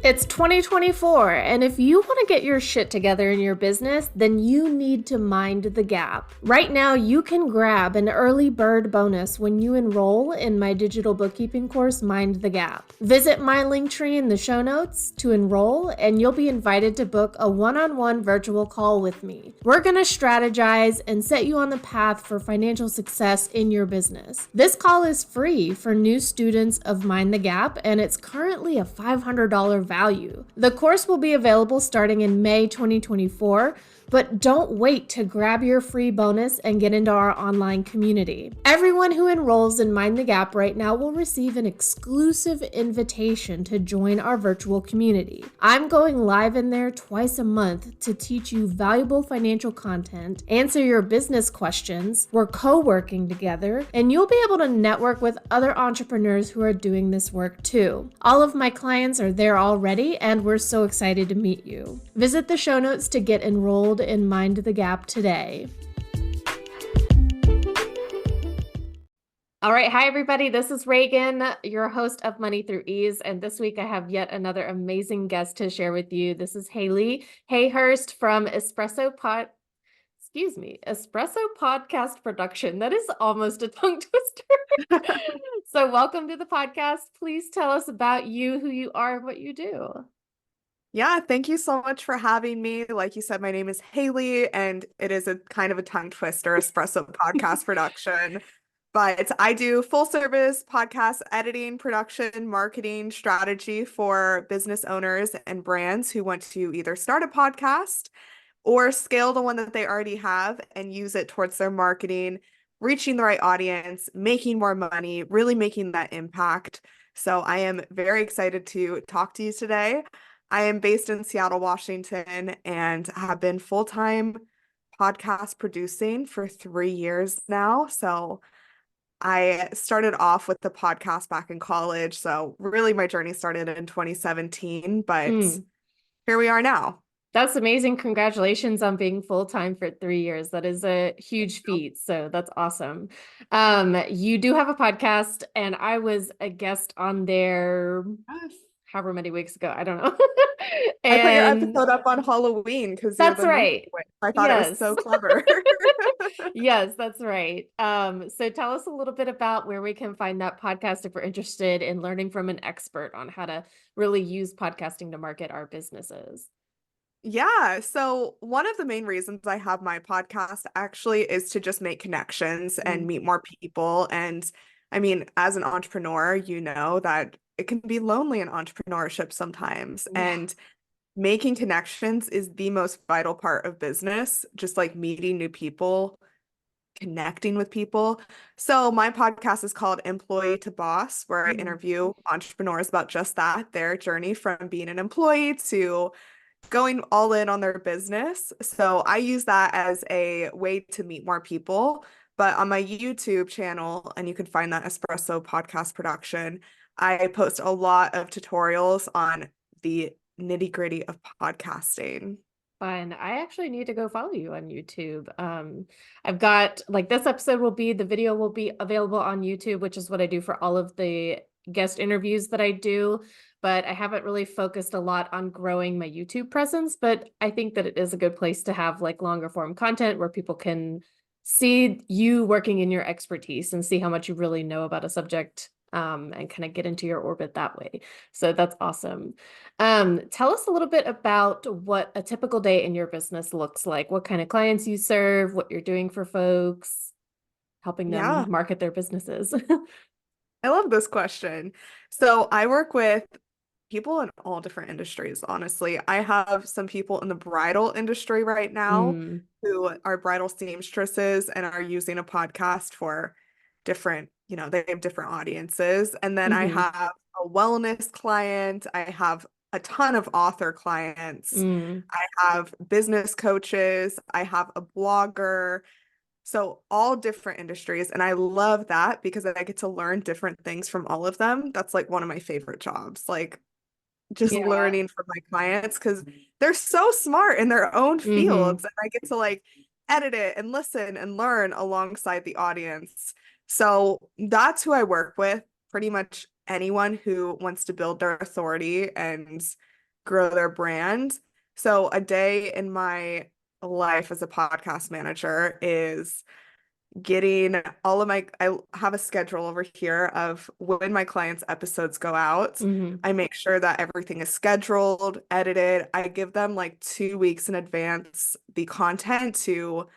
It's 2024, and if you want to get your shit together in your business, then you need to mind the gap. Right now, you can grab an early bird bonus when you enroll in my digital bookkeeping course, Mind the Gap. Visit my link tree in the show notes to enroll, and you'll be invited to book a one-on-one virtual call with me. We're going to strategize and set you on the path for financial success in your business. This call is free for new students of Mind the Gap, and it's currently a $500 value. The course will be available starting in May 2024, but don't wait to grab your free bonus and get into our online community. Everyone who enrolls in Mind the Gap right now will receive an exclusive invitation to join our virtual community. I'm going live in there twice a month to teach you valuable financial content, answer your business questions, we're co-working together, and you'll be able to network with other entrepreneurs who are doing this work too. All of my clients are there already, and we're so excited to meet you. Visit the show notes to get enrolled in Mind the Gap today. All right. Hi, everybody. This is Reagan, your host of Money Through Ease. And this week I have yet another amazing guest to share with you. This is Hayleigh Hayhurst from Espresso Podcast Production. That is almost a tongue twister. So welcome to the podcast. Please tell us about you, who you are, and what you do. Yeah, thank you so much for having me. Like you said, my name is Hayleigh, and it is a kind of a tongue twister, Espresso Podcast Production. But I do full service podcast editing, production, marketing, strategy for business owners and brands who want to either start a podcast or scale the one that they already have and use it towards their marketing, reaching the right audience, making more money, really making that impact. So I am very excited to talk to you today. I am based in Seattle, Washington, and have been full-time podcast producing for 3 years now. So I started off with the podcast back in college. So really my journey started in 2017, but here we are now. That's amazing. Congratulations on being full-time for 3 years. That is a huge feat. So that's awesome. You do have a podcast, and I was a guest on there however many weeks ago. I don't know. I put your episode up on Halloween because you're the right. I thought it was so clever. Yes, that's right. So tell us a little bit about where we can find that podcast if we're interested in learning from an expert on how to really use podcasting to market our businesses. Yeah. So one of the main reasons I have my podcast actually is to just make connections and meet more people. And I mean, as an entrepreneur, you know that it can be lonely in entrepreneurship sometimes. Yeah. And making connections is the most vital part of business, just like meeting new people, connecting with people. So my podcast is called Employee to Boss, where I interview entrepreneurs about just that, their journey from being an employee to going all in on their business. So I use that as a way to meet more people. But on my YouTube channel, and you can find that Espresso Podcast Production, I post a lot of tutorials on the nitty-gritty of podcasting. Fun. I actually need to go follow you on YouTube. I've got this the video will be available on YouTube, which is what I do for all of the guest interviews that I do. But I haven't really focused a lot on growing my YouTube presence, but I think that it is a good place to have longer form content where people can see you working in your expertise and see how much you really know about a subject, and kind of get into your orbit that way. So that's awesome. Tell us a little bit about what a typical day in your business looks like, what kind of clients you serve, what you're doing for folks, helping them market their businesses. I love this question. So I work with people in all different industries, honestly. I have some people in the bridal industry right now who are bridal seamstresses and are using a podcast for different, they have different audiences. And then I have a wellness client. I have a ton of author clients. I have business coaches. I have a blogger. So all different industries. And I love that because I get to learn different things from all of them. That's one of my favorite jobs. Just learning from my clients because they're so smart in their own fields. And I get to edit it and listen and learn alongside the audience. So that's who I work with. Pretty much anyone who wants to build their authority and grow their brand. So a day in my life as a podcast manager is getting all of I have a schedule over here of when my clients' episodes go out. Hmm. I make sure that everything is scheduled, edited. I give them like 2 weeks in advance the content to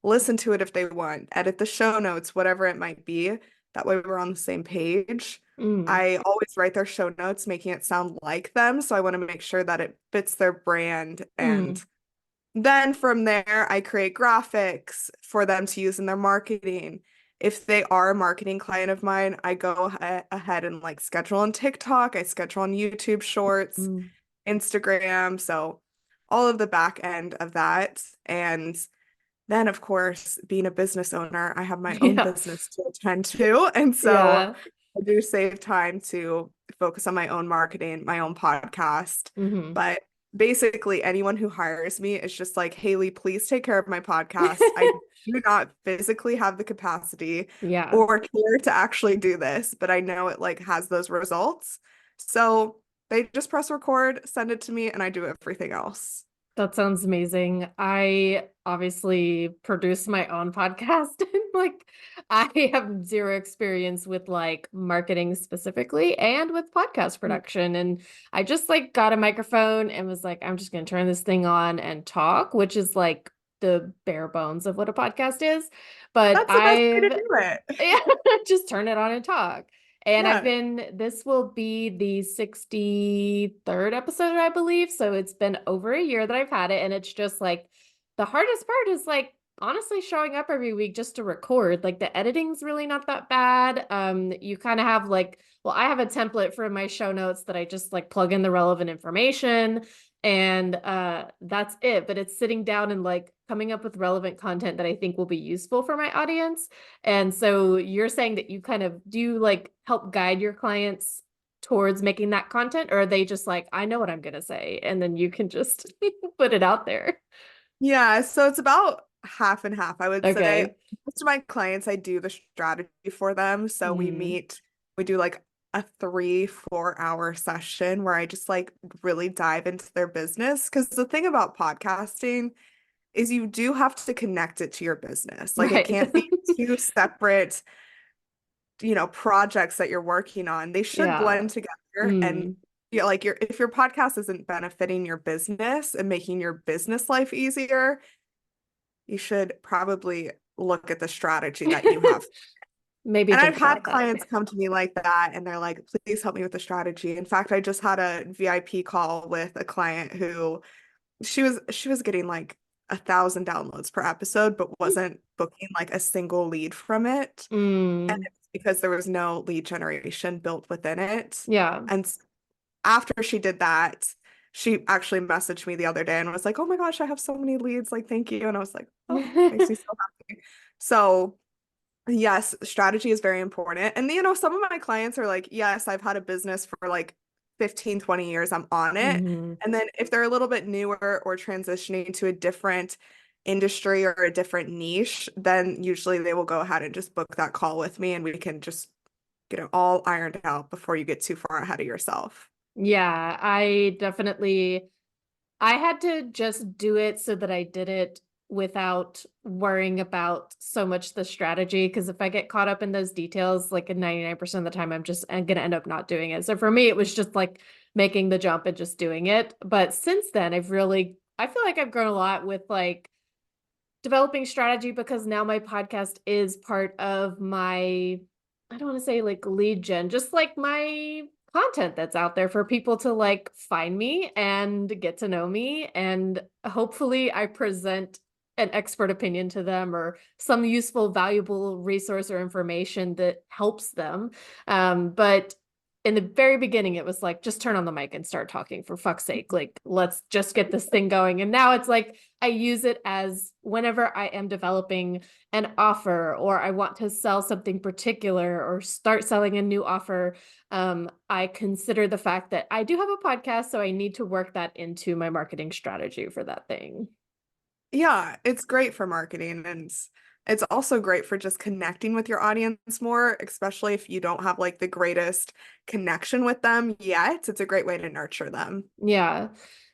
listen to it if they want, edit the show notes, whatever it might be. That way we're on the same page. Mm. I always write their show notes, making it sound like them. So I want to make sure that it fits their brand. And Mm. then from there, I create graphics for them to use in their marketing. If they are a marketing client of mine, I go ahead and like schedule on TikTok, I schedule on YouTube Shorts, Mm. Instagram. So all of the back end of that. And then, of course, being a business owner, I have my own Yeah. business to attend to. And so Yeah. I do save time to focus on my own marketing, my own podcast. Hmm. But basically, anyone who hires me is just like, Hayleigh, please take care of my podcast. I do not physically have the capacity Yeah. or care to actually do this, but I know it like has those results. So they just press record, send it to me, and I do everything else. That sounds amazing. I obviously produce my own podcast and like I have zero experience with like marketing specifically and with podcast production. And I just like got a microphone and was like, I'm just gonna turn this thing on and talk, which is like the bare bones of what a podcast is. But That's the best way to I've do it. yeah, just turn it on and talk. And Yeah. this will be the 63rd episode, I believe. So it's been over a year that I've had it. And it's just like the hardest part is like honestly showing up every week just to record. Like the editing's really not that bad. You kind of have like, well, I have a template for my show notes that I just like plug in the relevant information and that's it. But it's sitting down and like coming up with relevant content that I think will be useful for my audience. And so you're saying that you kind of do you like help guide your clients towards making that content, or are they just like, I know what I'm gonna say, and then you can just put it out there? Yeah, so it's about half and half. I would say Okay. most of my clients, I do the strategy for them. So Mm. we do like a 3, 4 hour session where I just like really dive into their business. Because the thing about podcasting is you do have to connect it to your business. Like it Right. can't be two separate, projects that you're working on. They should Yeah. blend together. And Mm. like if your podcast isn't benefiting your business and making your business life easier, you should probably look at the strategy that you have. Maybe And I've think had about that. clients come to me like that and they're like, please help me with the strategy. In fact, I just had a VIP call with a client who she was getting like 1,000 downloads per episode, but wasn't booking like a single lead from it. And Mm. it's because there was no lead generation built within it. Yeah. And after she did that, she actually messaged me the other day and was like, "Oh my gosh, I have so many leads. Like, thank you." And I was like, "Oh, makes me so happy." So, yes, strategy is very important. And some of my clients are like, "Yes, I've had a business for like 15, 20 years. I'm on it." Hmm. And then if they're a little bit newer or transitioning to a different industry or a different niche, then usually they will go ahead and just book that call with me and we can just get it all ironed out before you get too far ahead of yourself. Yeah, I had to just do it so that I did it without worrying about so much the strategy. Because if I get caught up in those details, like 99% of the time, I'm going to end up not doing it. So for me, it was just like making the jump and just doing it. But since then, I feel like I've grown a lot with like developing strategy because now my podcast is part of my, I don't want to say like lead gen, just like my content that's out there for people to like find me and get to know me. And hopefully I present an expert opinion to them or some useful, valuable resource or information that helps them. But in the very beginning, it was like, just turn on the mic and start talking for fuck's sake. Like, let's just get this thing going. And now it's like, I use it as whenever I am developing an offer or I want to sell something particular or start selling a new offer. I consider the fact that I do have a podcast, so I need to work that into my marketing strategy for that thing. Yeah, it's great for marketing and It's also great for just connecting with your audience more, especially if you don't have like the greatest connection with them yet. It's a great way to nurture them. Yeah.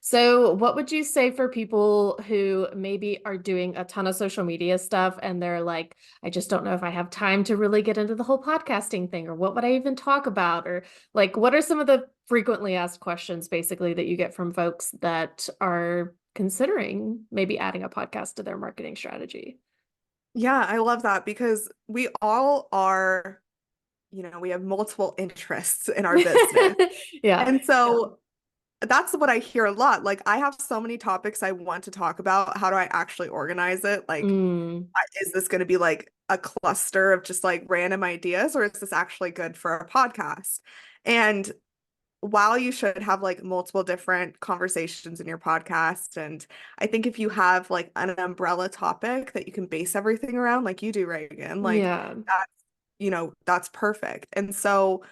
So, what would you say for people who maybe are doing a ton of social media stuff and they're like, I just don't know if I have time to really get into the whole podcasting thing, or what would I even talk about? Or like, what are some of the frequently asked questions basically that you get from folks that are considering maybe adding a podcast to their marketing strategy? Yeah, I love that because we all are, we have multiple interests in our business. Yeah. And so that's what I hear a lot. Like, I have so many topics I want to talk about. How do I actually organize it? Like, Mm, is this going to be like a cluster of just like random ideas, or is this actually good for a podcast? And while you should have like multiple different conversations in your podcast, and I think if you have like an umbrella topic that you can base everything around, like you do, Reagan, like yeah. that's perfect. And so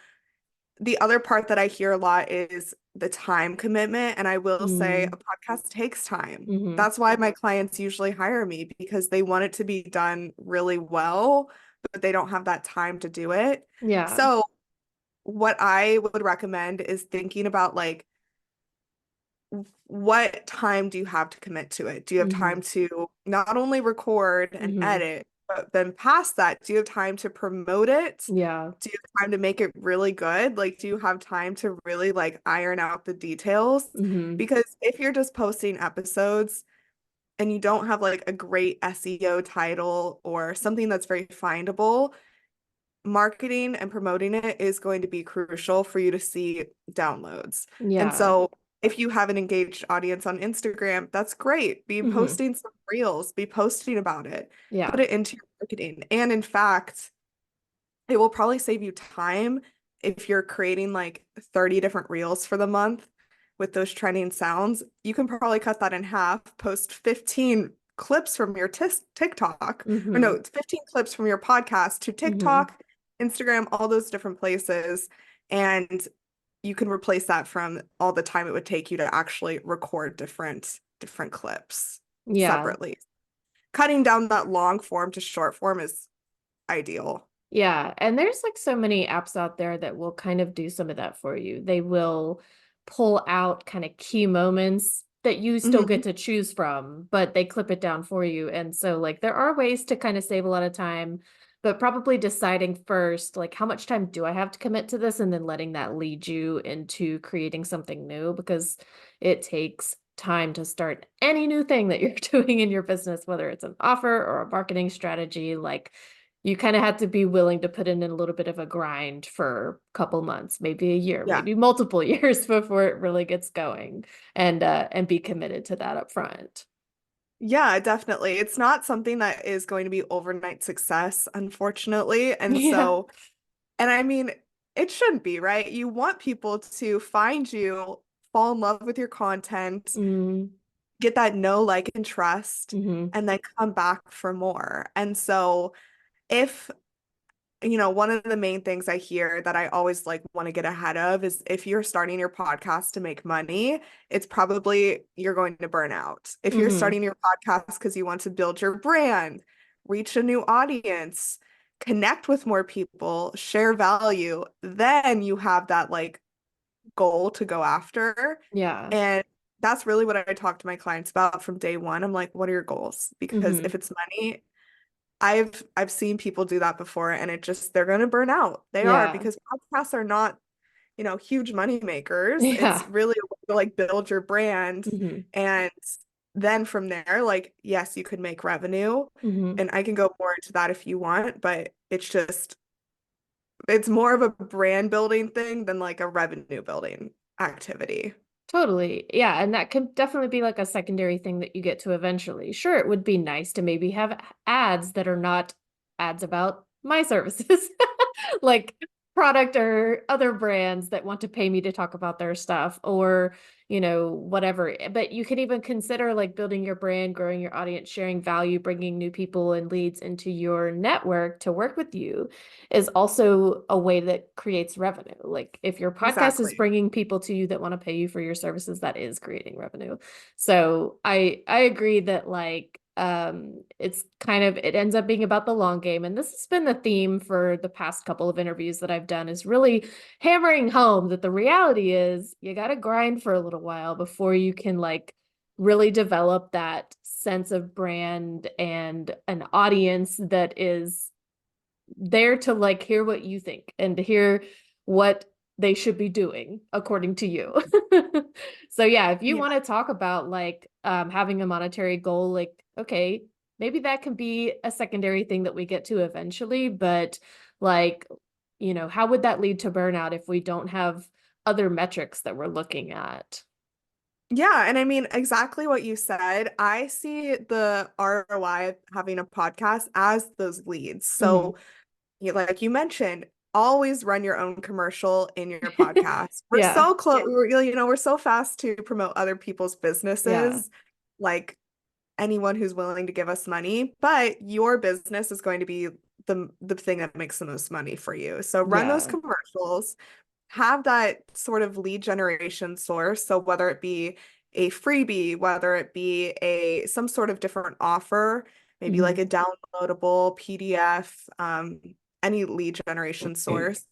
the other part that I hear a lot is the time commitment. And I will say Mm, a podcast takes time. hmm. That's why my clients usually hire me because they want it to be done really well, but they don't have that time to do it. Yeah. So what I would recommend is thinking about like what time do you have to commit to it? Do you have Hmm. time to not only record and Hmm. edit, but then past that, do you have time to promote it? Yeah. Do you have time to make it really good? Like, do you have time to really like iron out the details? Hmm. Because if you're just posting episodes and you don't have like a great SEO title or something that's very findable, marketing and promoting it is going to be crucial for you to see downloads. And Yeah. so if you have an engaged audience on Instagram, that's great. Be Hmm. posting some reels, be posting about it, put Yeah. it into your marketing. And in fact, it will probably save you time if you're creating like 30 different reels for the month with those trending sounds. You can probably cut that in half, post 15 clips from your TikTok, or no, Hmm. it's 15 clips from your podcast to Hmm. TikTok, Instagram, all those different places. And you can replace that from all the time it would take you to actually record different clips Yeah. separately. Cutting down that long form to short form is ideal. Yeah. And there's like so many apps out there that will kind of do some of that for you. They will pull out kind of key moments that you still Mhm. get to choose from, but they clip it down for you. And so like there are ways to kind of save a lot of time, but probably deciding first, like how much time do I have to commit to this? And then letting that lead you into creating something new, because it takes time to start any new thing that you're doing in your business, whether it's an offer or a marketing strategy. Like you kind of have to be willing to put in a little bit of a grind for a couple months, maybe a year, Yeah. maybe multiple years before it really gets going, and be committed to that up front. Yeah, definitely. It's not something that is going to be overnight success, unfortunately. And Yeah. so, and I mean, it shouldn't be, right? You want people to find you, fall in love with your content, Mm, get that know, like, and trust, hmm. and then come back for more. And so, if one of the main things I hear that I always like want to get ahead of is if you're starting your podcast to make money, it's probably you're going to burn out. If you're Hmm. starting your podcast because you want to build your brand, reach a new audience, connect with more people, share value, then you have that like goal to go after. Yeah. And that's really what I talk to my clients about from day one. I'm like, what are your goals? Because Hmm. if it's money, I've seen people do that before and it just they're gonna burn out. They are Yeah. because podcasts are not, huge money makers. It's Yeah. really a way to like build your brand Hmm. and then from there, like yes, you could make revenue Hmm. and I can go more into that if you want, but it's more of a brand building thing than like a revenue building activity. Totally. Yeah. And that could definitely be like a secondary thing that you get to eventually. Sure, it would be nice to maybe have ads that are not ads about my services, like product or other brands that want to pay me to talk about their stuff, or, whatever. But you can even consider like building your brand, growing your audience, sharing value, bringing new people and leads into your network to work with you is also a way that creates revenue. Like if your podcast is Exactly. bringing people to you that want to pay you for your services, that is creating revenue. So I agree that like it ends up being about the long game. And this has been the theme for the past couple of interviews that I've done, is really hammering home that the reality is you got to grind for a little while before you can like really develop that sense of brand and an audience that is there to like hear what you think and to hear what they should be doing according to you. So yeah, if you Yeah. want to talk about like having a monetary goal, like, okay, maybe that can be a secondary thing that we get to eventually, but like, how would that lead to burnout if we don't have other metrics that we're looking at? Yeah, and I mean exactly what you said. I see the ROI of having a podcast as those leads. Mhm. So, like you mentioned, always run your own commercial in your podcast. We're Yeah. so close, we're so fast to promote other people's Yeah. businesses, like anyone who's willing to give us money, but your business is going to be the thing that makes the most money for you. So run those Yeah. commercials, have that sort of lead generation source. So whether it be a freebie, whether it be a some sort of different offer, maybe like Mhm. a downloadable PDF, any lead generation source,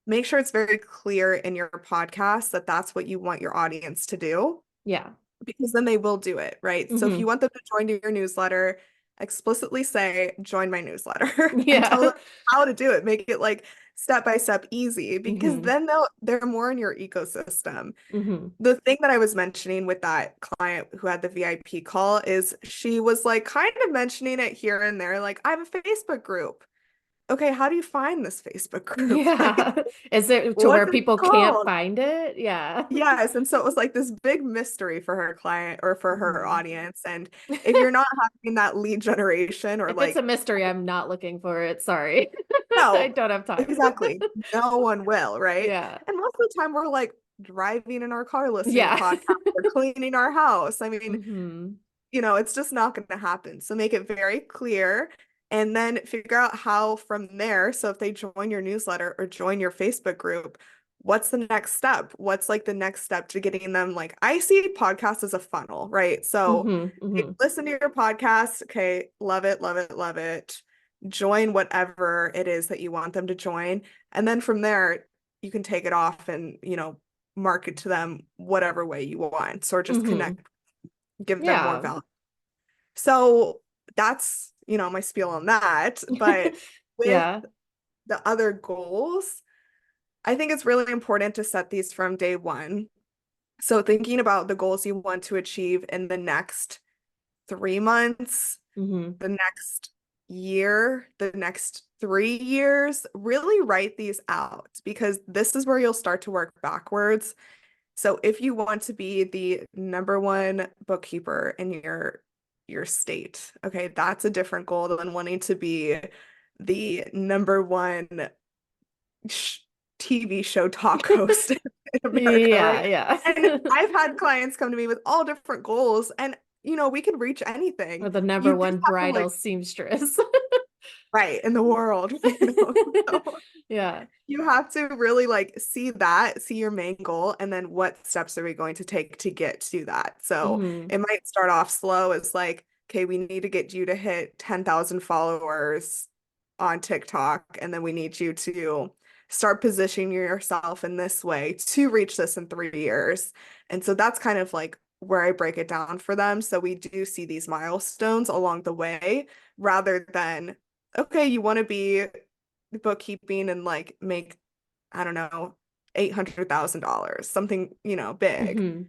make sure it's very clear in your podcast that that's what you want your audience to do, Yeah. because then they will do it, right? So if you Mhm. want them to join your newsletter, explicitly say, join my newsletter and tell Yeah. them how to do it. Make it like step by step easy, because Mhm. then they're more in your ecosystem. Mhm. The thing that I was mentioning with that client who had the VIP call is she was like kind of mentioning it here and there, like, I have a Facebook group. Okay, how do you find this Facebook group? Like, Yeah. Is it to what's where it people can't called? find it? Yeah. Yes, and so it was like this big mystery for her client or for her Mhm. audience. And if you're not having that lead generation or If it's a like, mystery, I'm not looking for it. Sorry. I no, don't have time. exactly, no one will, right? Yeah. And most of the time we're like driving in our car listening to Yeah. podcasts or cleaning our house. I mean, Hmm. it's just not going to happen. So make it very clear and then figure out how from there. So if they join your newsletter or join your Facebook group, what's the next step? What's like the next step to getting them? Like, I see podcasts as a funnel, right? So Hmm. they Hmm. listen to your podcast. Okay, love it, love it, love it. Join whatever it is that you want them to join. And then from there, you can take it off and, market to them whatever way you want, or just Hmm. connect, give them more Yeah. value. So that's, my spiel on that. But with Yeah. the other goals, I think it's really important to set these from day one. So thinking about the goals you want to achieve in the next 3 months, Hmm. the next year, the next 3 years, really write these out, because this is where you'll start to work backwards. So if you want to be the number one bookkeeper in your state, okay, that's a different goal than wanting to be the number one sh TV show talk host in America, Yeah. right? Yeah. And I've had clients come to me with all different goals, and we can reach anything. Or the number You just one have to bridal like, seamstress. right, in the world, So Yeah. you have to really like see your main goal, and then what steps are we going to take to get to that. So Hmm. it might start off slow as like, okay, we need to get you to hit 10,000 followers on TikTok, and then we need you to start positioning yourself in this way to reach this in 3 years. And so that's kind of like where I break it down for them. So we do see these milestones along the way, rather than, okay, you want to be bookkeeping and like make, I don't know, $800,000, something, big. Hmm.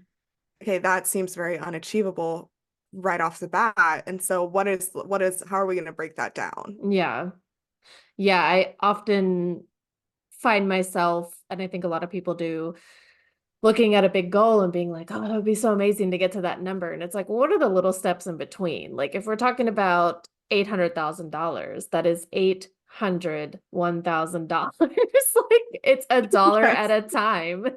Okay, that seems very unachievable right off the bat. And so how are we going to break that down? Yeah. Yeah. I often find myself, and I think a lot of people do, looking at a big goal and being like, oh, it would be so amazing to get to that number. And it's like, well, what are the little steps in between? Like, if we're talking about $800,000, that is $801,000. Like, it's a dollar at Yes. a time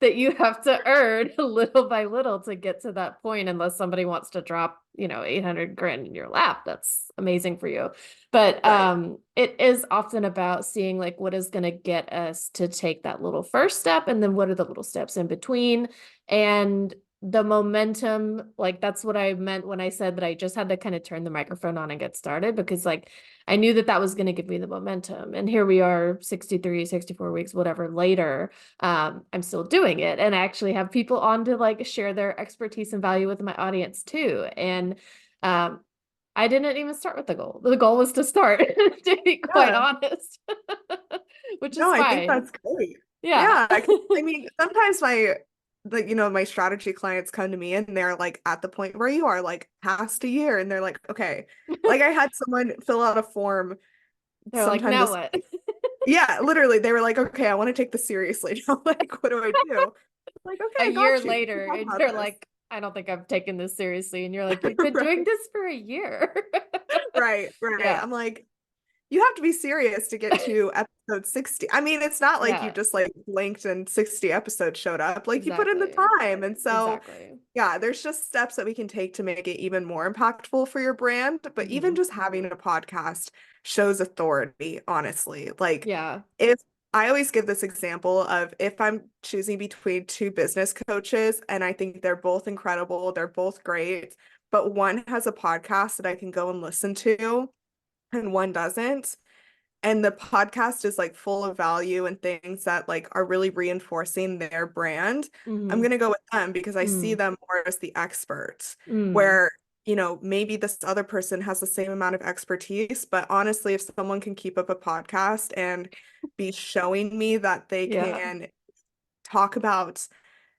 that you have to earn little by little to get to that point, unless somebody wants to drop, 800 grand in your lap. That's amazing for you. But Right. it is often about seeing like what is going to get us to take that little first step, and then what are the little steps in between. And the momentum, like that's what I meant when I said that I just had to kind of turn the microphone on and get started, because like I knew that that was going to give me the momentum. And here we are 63, 64 weeks, whatever later. I'm still doing it. And I actually have people on to like share their expertise and value with my audience too. And um, I didn't even start with the goal. The goal was to start, to be quite Yeah. honest, which No, is I think fine. that's great. Yeah. Yeah, 'cause, I mean, sometimes my strategy clients come to me and they're like at the point where you are, like past a year, and they're like, okay, like I had someone fill out a form They're like, sometime now this what? week. Yeah, literally, they were like, okay, I want to take this seriously now. Like, what do I do? Like, okay, A I year got you. We can later, talk and about they're this. like, I don't think I've taken this seriously. And you're like, you've been doing Right, this for a year. right, right. Yeah. I'm like, you have to be serious to get to episode 60. I mean, it's not like you Yeah, just like blinked and 60 episodes showed up. Like you put in the exactly. time. And so, Exactly. yeah, there's just steps that we can take to make it even more impactful for your brand. But even Hmm. just having a podcast shows authority, honestly. Like Yeah. if I always give this example of if I'm choosing between two business coaches and I think they're both incredible, they're both great, but one has a podcast that I can go and listen to and one doesn't, and the podcast is like full of value and things that like are really reinforcing their brand, I'm Hmm. going to go with them because I see Mm. them more as the experts, Mm. where maybe this other person has the same amount of expertise, but honestly, if someone can keep up a podcast and be showing me that they Yeah. can talk about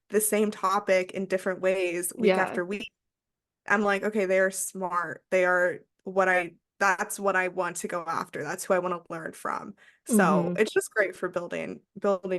the same topic in different ways week Yeah. after week, I'm like, okay, they are smart. They are that's what I want to go after. That's who I want to learn from. So Hmm. it's just great for building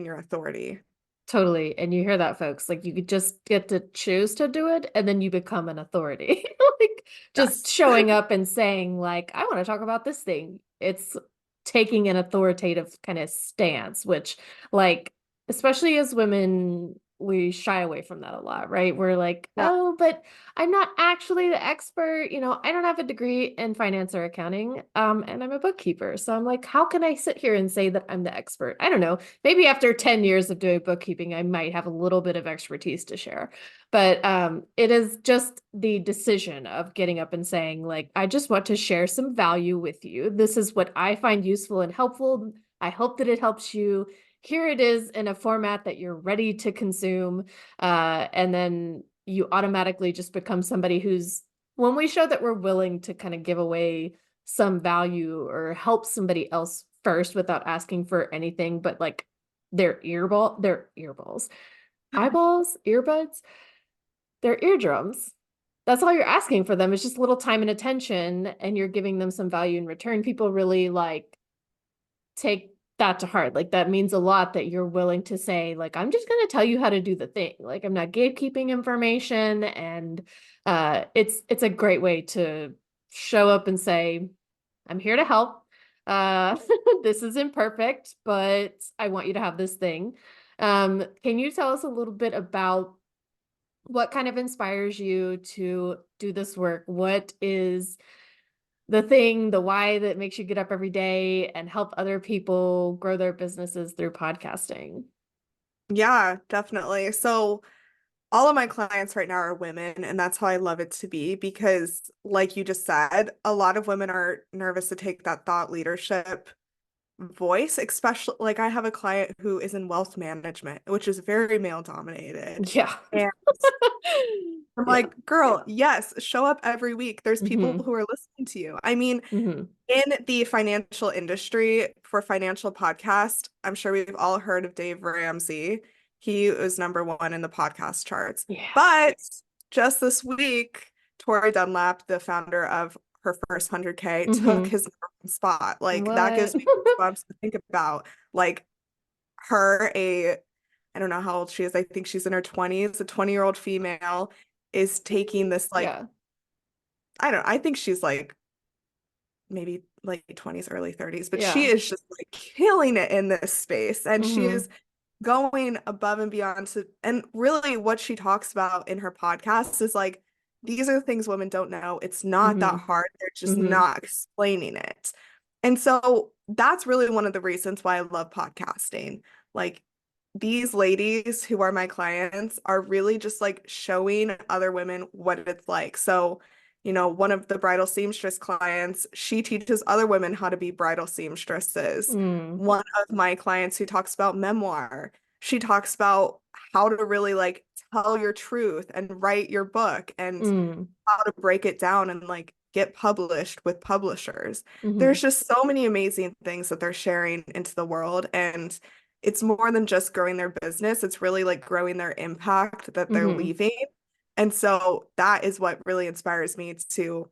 your authority. Totally. And you hear that, folks. Like you could just get to choose to do it and then you become an authority. Like just Yes. showing up and saying, like, I want to talk about this thing. It's taking an authoritative kind of stance, which, like, especially as women, we shy away from that a lot, right? We're like, Yeah. oh, but I'm not actually the expert. I don't have a degree in finance or accounting, and I'm a bookkeeper. So I'm like, how can I sit here and say that I'm the expert? I don't know. Maybe after 10 years of doing bookkeeping, I might have a little bit of expertise to share. But it is just the decision of getting up and saying, like, I just want to share some value with you. This is what I find useful and helpful. I hope that it helps you. Here it is in a format that you're ready to consume. And then you automatically just become somebody who's, when we show that we're willing to kind of give away some value or help somebody else first without asking for anything but like their earballs, eyeballs, earbuds, their eardrums. That's all you're asking for them. It's just a little time and attention, and you're giving them some value in return. People really like take that to heart. Like that means a lot that you're willing to say, like, I'm just going to tell you how to do the thing. Like I'm not gatekeeping information. And it's a great way to show up and say, I'm here to help. Uh, this is imperfect, but I want you to have this thing. Can you tell us a little bit about what kind of inspires you to do this work? What is the thing, the why that makes you get up every day and help other people grow their businesses through podcasting? Yeah, definitely. So all of my clients right now are women, and that's how I love it to be because, like you just said, a lot of women are nervous to take that thought leadership voice, especially like I have a client who is in wealth management, which is very male dominated. Yeah. And I'm Yeah. like, girl, yes, show up every week. There's people Hmm. who are listening to you. I mean, Hmm. in the financial industry for financial podcast, I'm sure we've all heard of Dave Ramsey. He was #1 in the podcast charts. Yeah. But just this week, Tori Dunlap, the founder of her first 100K, took Hmm. his #1 spot. Like that What? gives me goosebumps to think about. Like her, I don't know how old she is. I think she's in her 20s. A 20-year-old female is taking this like, Yeah. I think she's like maybe late 20s, early 30s, but she Yeah. is just like killing it in this space. And she Hmm. is going above and beyond and really what she talks about in her podcast is like, these are the things women don't know. It's not that Hmm. hard. They're just Hmm. not explaining it. And so that's really one of the reasons why I love podcasting. Like these ladies who are my clients are really just like showing other women what it's like. So, one of the bridal seamstress clients, she teaches other women how to be bridal seamstresses. Mm, One of my clients who talks about memoir, she talks about how to really like tell your truth and write your book and mm, how to break it down and like get published with publishers. mm-hmm, There's just so many amazing things that they're sharing into the world. And it's more than just growing their business, it's really like growing their impact that they're mm-hmm, leaving. And so that is what really inspires me to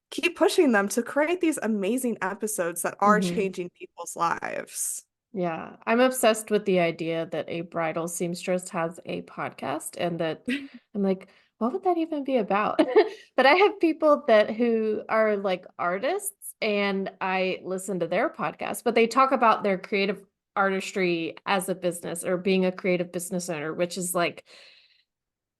keep pushing them to create these amazing episodes that are mm-hmm. changing people's lives. Yeah, I'm obsessed with the idea that a bridal seamstress has a podcast and that I'm like, what would that even be about? But I have people that who are like artists and I listen to their podcast, but they talk about their creative artistry as a business or being a creative business owner, which is like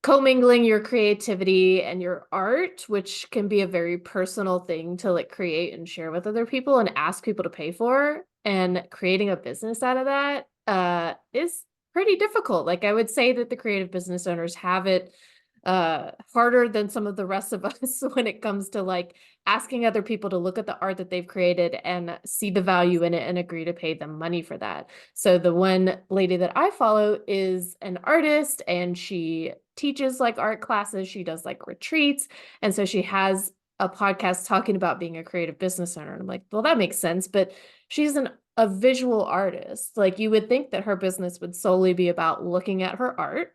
commingling your creativity and your art, which can be a very personal thing to like create and share with other people and ask people to pay for. And creating a business out of that is pretty difficult. Like I would say that the creative business owners have it harder than some of the rest of us when it comes to like asking other people to look at the art that they've created and see the value in it and agree to pay them money for that. So the one lady that I follow is an artist and she teaches like art classes, she does like retreats, and so she has a podcast talking about being a creative business owner. And I'm like, well, that makes sense, but she's a visual artist. Like you would think that her business would solely be about looking at her art,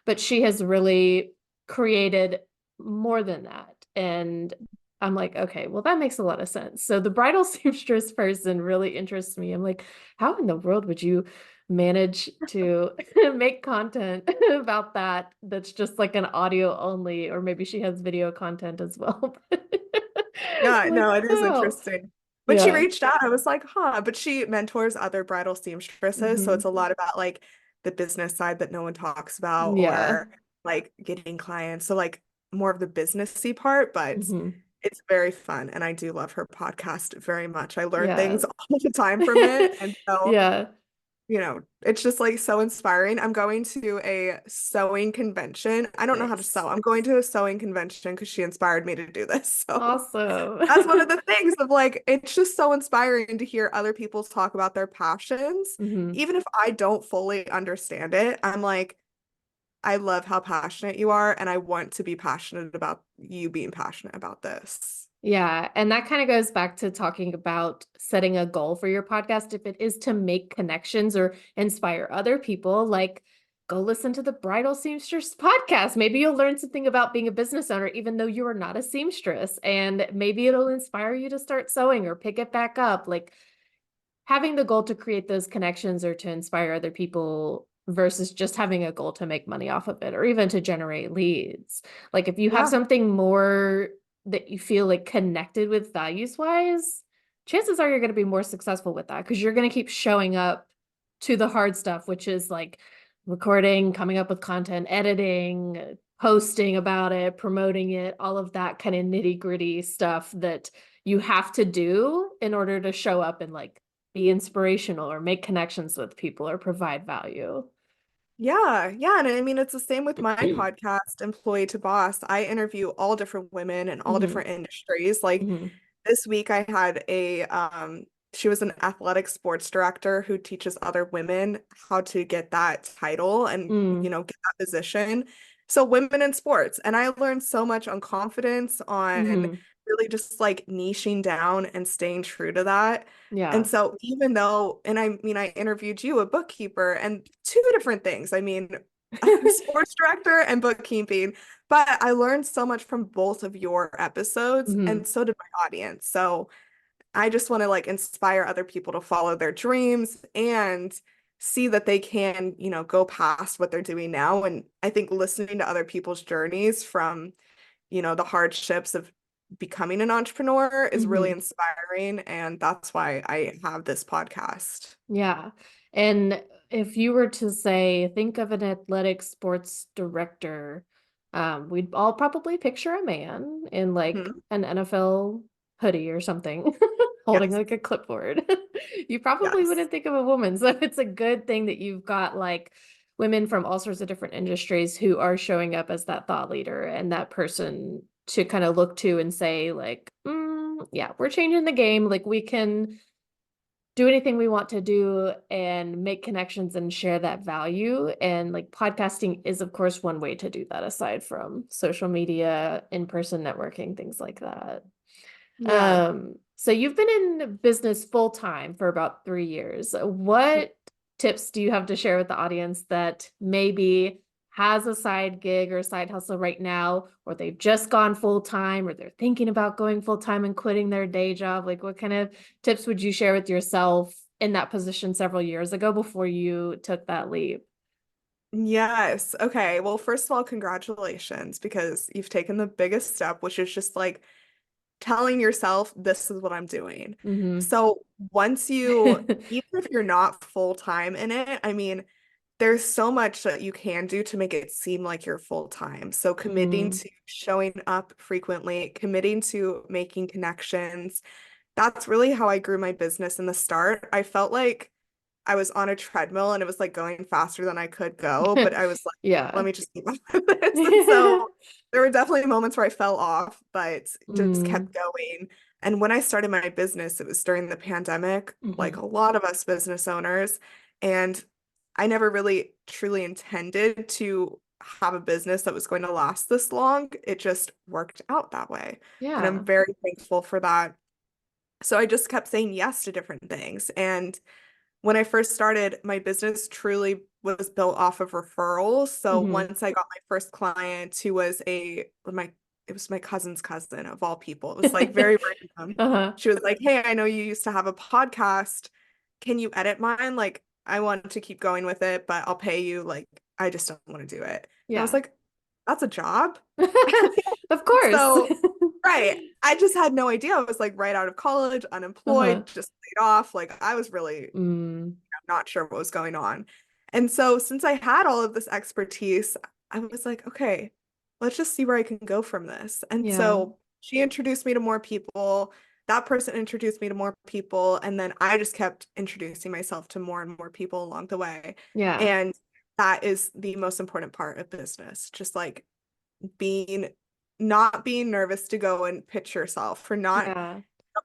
but she has really created more than that. And I'm like, okay, well, that makes a lot of sense. So the bridal seamstress person really interests me. I'm like, how in the world would you manage to make content about that that's just like an audio only, or maybe she has video content as well. Yeah, Like, no, it is oh, interesting. When she yeah. reached out, I was like, huh, but she mentors other bridal seamstresses. So it's Hmm. a lot about like the business side that no one talks about Yeah. or like getting clients. So like more of the businessy part, but Hmm. it's very fun. And I do love her podcast very much. I learn Yeah. things all the time from it. And so Yeah. it's just like so inspiring. I'm going to a sewing convention. I don't know how to Nice. sew. I'm going to a sewing convention because she inspired me to do this. So Awesome. that's one of the things of like, it's just so inspiring to hear other people talk about their passions. Hmm. Even if I don't fully understand it, I'm like, I love how passionate you are, and I want to be passionate about you being passionate about this. Yeah, and that kind of goes back to talking about setting a goal for your podcast. If it is to make connections or inspire other people, like go listen to the Bridal Seamstress podcast. Maybe you'll learn something about being a business owner, even though you are not a seamstress. And maybe it'll inspire you to start sewing or pick it back up. Like having the goal to create those connections or to inspire other people versus just having a goal to make money off of it or even to generate leads. Like if you have Yeah. something more that you feel like connected with values wise, chances are you're going to be more successful with that because you're going to keep showing up to the hard stuff, which is like recording, coming up with content, editing, posting about it, promoting it, all of that kind of nitty gritty stuff that you have to do in order to show up and like be inspirational or make connections with people or provide value. Yeah, yeah. And I mean, it's the same with my podcast, Employee to Boss. I interview all different women in all Hmm. different industries. Like Hmm. this week I had she was an athletic sports director who teaches other women how to get that title and, Mm. get that position. So women in sports. And I learned so much on confidence, on Hmm. really just like niching down and staying true to that. And Yeah. so even though, and I mean, I interviewed you, a bookkeeper, and two different things. I mean, sports director and bookkeeping, but I learned so much from both of your episodes, Hmm. and so did my audience. So I just want to like inspire other people to follow their dreams and see that they can, go past what they're doing now. And I think listening to other people's journeys from, the hardships of becoming an entrepreneur is really Hmm. inspiring. And that's why I have this podcast. Yeah. And if you were to say, think of an athletic sports director, we'd all probably picture a man in like Mhm. an NFL hoodie or something. holding Yes. like a clipboard. You probably Yes. wouldn't think of a woman. So it's a good thing that you've got like women from all sorts of different industries who are showing up as that thought leader and that person to kind of look to and say, like, yeah, we're changing the game. Like, we can do anything we want to do and make connections and share that value. And like podcasting is, of course, one way to do that aside from social media, in-person networking, things like that. Yeah. So you've been in business full time for about 3 years. What tips do you have to share with the audience that maybe has a side gig or side hustle right now, or they've just gone full time, or they're thinking about going full time and quitting their day job? Like, what kind of tips would you share with yourself in that position several years ago before you took that leap? Yes. Okay. Well, first of all, congratulations because you've taken the biggest step, which is just like telling yourself, this is what I'm doing. Mm-hmm. So once you, even if you're not full time in it, I mean, there's so much that you can do to make it seem like you're full time. So committing Mm, to showing up frequently, committing to making connections. That's really how I grew my business in the start. I felt like I was on a treadmill and it was like going faster than I could go, but I was like, let yeah. me just keep up with this. And so there were definitely moments where I fell off, but just Mm, kept going. And when I started my business, it was during the pandemic, like mhm. a lot of us business owners. And I never really truly intended to have a business that was going to last this long. It just worked out that way. And I'm Yeah. very thankful for that. So I just kept saying yes to different things. And when I first started, my business truly was built off of referrals. So Hmm. once I got my first client, who was it was my cousin's cousin of all people. It was like very random. Uh-huh. She was like, "Hey, I know you used to have a podcast. Can you edit mine? Like, I want to keep going with it, but I'll pay you. Like, I just don't want to do it." And I was Yeah. like, "That's a job." Of course. So, right. I just had no idea. I was like right out of college, Uh-huh. unemployed, just laid off. Like I was really Mm, not sure what was going on. And so since I had all of this expertise, I was like, okay, let's just see where I can go from this. And yeah. so she introduced me to more people. That person introduced me to more people. And then I just kept introducing myself to more and more people along the way. Yeah. And that is the most important part of business. Just like being not being nervous to go and pitch yourself for not Yeah.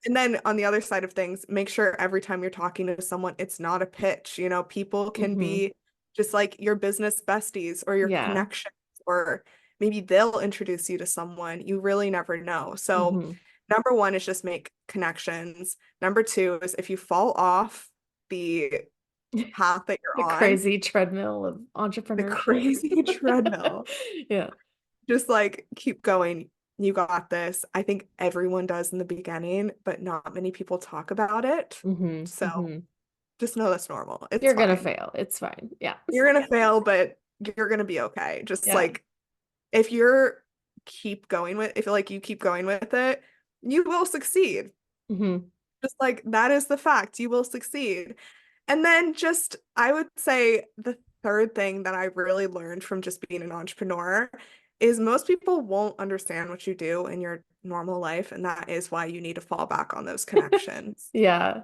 and then on the other side of things, make sure every time you're talking to someone, it's not a pitch. You know, people can Hmm. be just like your business besties or your Yeah. connections, or maybe they'll introduce you to someone. You really never know. So, Hmm. number one is just make connections. Number two is if you fall off the path that you're The on, crazy treadmill of the entrepreneurship. crazy treadmill, Yeah. just like keep going. You got this. I think everyone does in the beginning, but not many people talk about it. Hmm. So Hmm. just know that's normal. It's You're gonna fine. fail. It's fine. Yeah. You're gonna fail, but you're gonna be okay. Just Yeah. like if you're keep going with if like you keep going with it, you will succeed. Hmm. Just like that is the fact. You will succeed. And then just I would say the third thing that I really learned from just being an entrepreneur is most people won't understand what you do in your normal life, and that is why you need to fall back on those connections. Yeah.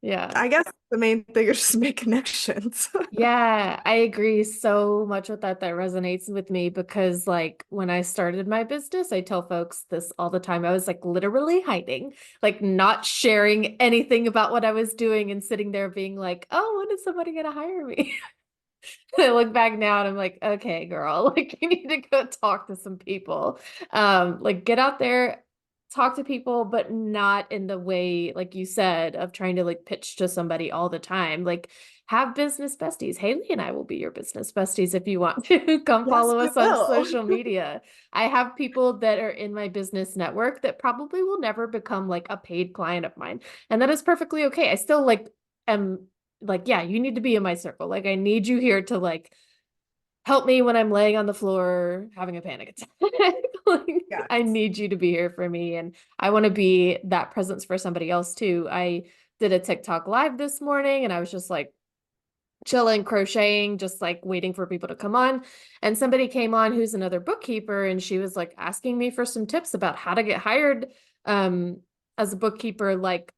Yeah. I guess the main thing is just make connections. Yeah, I agree so much with that. That resonates with me because, like, when I started my business, I tell folks this all the time. I was like literally hiding, like, not sharing anything about what I was doing and sitting there being like, oh, when is somebody gonna hire me? I look back now and I'm like, okay, girl, like you need to go talk to some people. Like get out there, talk to people, but not in the way, like you said, of trying to like pitch to somebody all the time. Like have business besties. Hayleigh and I will be your business besties if you want to come Yes, follow we us on will. social media. I have people that are in my business network that probably will never become like a paid client of mine. And that is perfectly okay. I still like am like, yeah, you need to be in my circle. Like, I need you here to like help me when I'm laying on the floor having a panic attack. Like, I Yes. need you to be here for me. And I want to be that presence for somebody else too. I did a TikTok live this morning and I was just like chilling, crocheting, just like waiting for people to come on. And somebody came on who's another bookkeeper and she was like asking me for some tips about how to get hired um as a bookkeeper like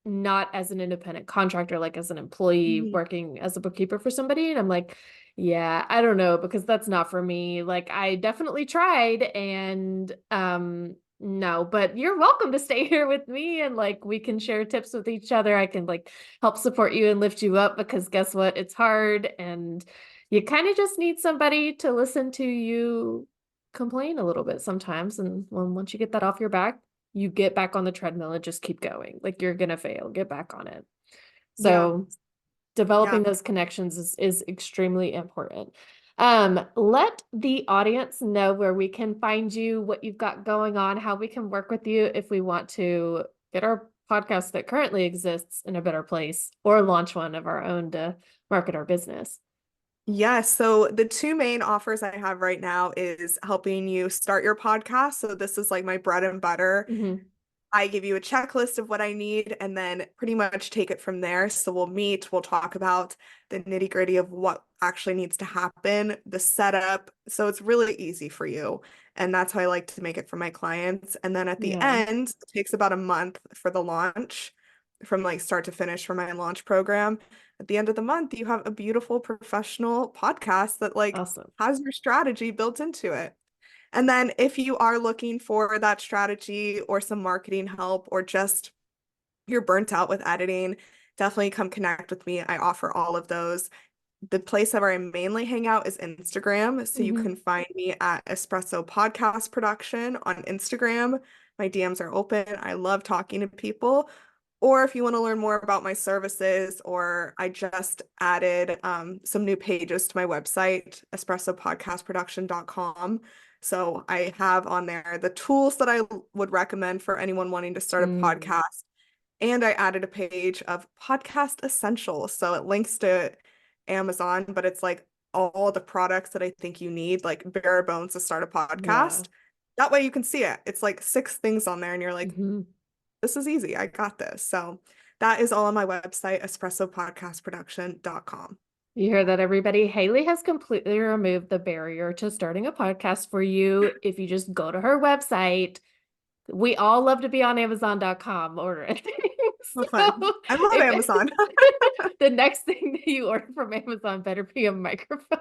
not as an independent contractor, like as an employee Mhm. working as a bookkeeper for somebody. And I'm like, yeah, I don't know, because that's not for me. Like I definitely tried and no, but you're welcome to stay here with me and like we can share tips with each other. I can like help support you and lift you up because guess what? It's hard and you kind of just need somebody to listen to you complain a little bit sometimes. And once you get that off your back, you get back on the treadmill and just keep going. Like you're gonna fail, get back on it. Yeah. So Yeah. developing those connections is extremely important. Let the audience know where we can find you, what you've got going on, how we can work with you if we want to get our podcast that currently exists in a better place or launch one of our own to market our business. Yeah, so the two main offers I have right now is helping you start your podcast. So this is like my bread and butter. Mm-hmm. I give you a checklist of what I need and then pretty much take it from there. So we'll meet, we'll talk about the nitty-gritty of what actually needs to happen, the setup. So it's really easy for you. And that's how I like to make it for my clients. And then at the Yeah. end, it takes about a month for the launch from like start to finish for my launch program. At the end of the month, you have a beautiful professional podcast that like Awesome. has your strategy built into it. And then if you are looking for that strategy or some marketing help or just you're burnt out with editing, definitely come connect with me. I offer all of those. The place where I mainly hang out is Instagram. So you Mm-hmm. can find me at Espresso Podcast Production on Instagram. My DMs are open. I love talking to people. Or if you want to learn more about my services, or I just added some new pages to my website, espressopodcastproduction.com. So I have on there the tools that I would recommend for anyone wanting to start a Mm. podcast. And I added a page of podcast essentials. So it links to Amazon, but it's like all the products that I think you need, like bare bones to start a Yeah. podcast. That way you can see it. It's like 6 things on there, and you're like, Mm-hmm. this is easy. I got this. So that is all on my website, espressopodcastproduction.com. You hear that, everybody? Hayleigh has completely removed the barrier to starting a podcast for you. If you just go to her website, we all love to be on Amazon.com ordering things. So So fun. I love if Amazon. the next thing that you order from Amazon better be a microphone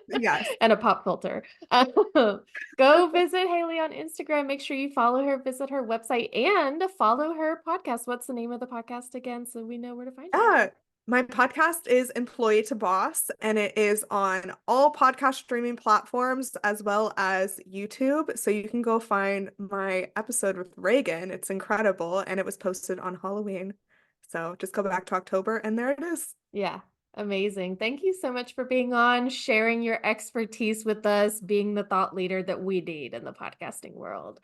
Yes. and a pop filter. Go visit Hayleigh on Instagram. Make sure you follow her, visit her website, and follow her podcast. What's the name of the podcast again so we know where to find it? Yeah. My podcast is Employee to Boss, and it is on all podcast streaming platforms as well as YouTube. So you can go find my episode with Reagan. It's incredible, and it was posted on Halloween. So just go back to October, and there it is. Yeah, amazing. Thank you so much for being on, sharing your expertise with us, being the thought leader that we need in the podcasting world.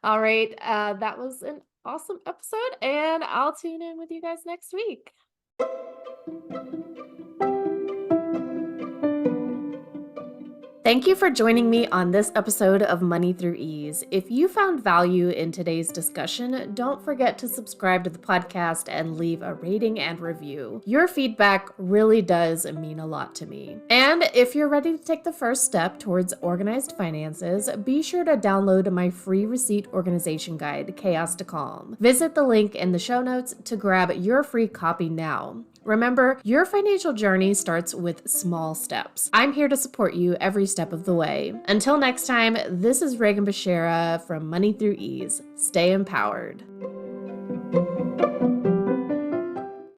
All right, that was an awesome episode, and I'll tune in with you guys next week. Thank you for joining me on this episode of Money Through Ease. If you found value in today's discussion, don't forget to subscribe to the podcast and leave a rating and review. Your feedback really does mean a lot to me. And if you're ready to take the first step towards organized finances, be sure to download my free receipt organization guide, Chaos to Calm. Visit the link in the show notes to grab your free copy now. Remember, your financial journey starts with small steps. I'm here to support you every step of the way. Until next time, this is Reagan Bashara from Money Through Ease. Stay empowered.